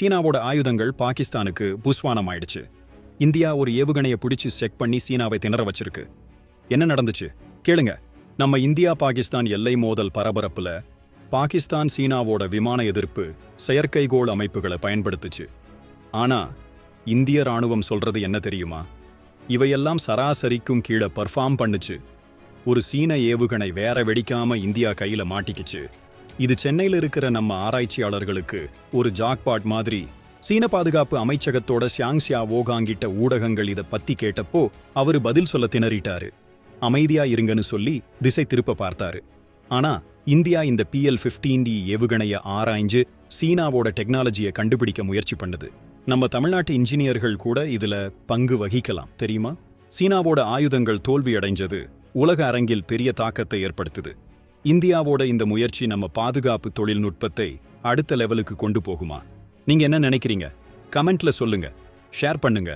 சீனாவோட ஆயுதங்கள் பாகிஸ்தானுக்கு புஸ்வானம் ஆயிடுச்சு. இந்தியா ஒரு ஏவுகணையை பிடிச்சு செக் பண்ணி சீனாவை திணற வச்சிருக்கு. என்ன நடந்துச்சு கேளுங்க. நம்ம இந்தியா பாகிஸ்தான் எல்லை மோதல் பரபரப்புல பாகிஸ்தான் சீனாவோட விமான எதிர்ப்பு செயற்கைகோள் அமைப்புகளை பயன்படுத்துச்சு. ஆனா இந்திய ராணுவம் சொல்றது என்ன தெரியுமா? இவையெல்லாம் சராசரிக்கும் கீழே பர்ஃபார்ம் பண்ணுச்சு. ஒரு சீன ஏவுகணை வேற வெடிக்காம இந்தியா கையில மாட்டிக்கிச்சு. இது சென்னையில் இருக்கிற நம்ம ஆராய்ச்சியாளர்களுக்கு ஒரு ஜாக்பாட் மாதிரி. சீன பாதுகாப்பு அமைச்சகத்தோட ஷியாங்ஷியா ஓகாங்கிட்ட ஊடகங்கள் இதை பத்தி கேட்டப்போ அவரு பதில் சொல்ல திணறிட்டாரு. அமைதியா இருங்கன்னு சொல்லி திசை திருப்ப பார்த்தாரு. ஆனா இந்தியா இந்த PL-15D ஏவுகணைய ஆராய்ஞ்சு சீனாவோட டெக்னாலஜியை கண்டுபிடிக்க முயற்சி பண்ணுது. நம்ம தமிழ்நாட்டு இன்ஜினியர்கள் கூட இதுல பங்கு வகிக்கலாம் தெரியுமா? சீனாவோட ஆயுதங்கள் தோல்வியடைஞ்சது உலக அரங்கில் பெரிய தாக்கத்தை ஏற்படுத்துது. இந்தியாவோட இந்த முயற்சி நம்ம பாதுகாப்பு தொழில்நுட்பத்தை அடுத்த லெவலுக்கு கொண்டு போகுமா? நீங்க என்ன நினைக்கிறீங்க? கமெண்ட்ல சொல்லுங்க, ஷேர் பண்ணுங்க.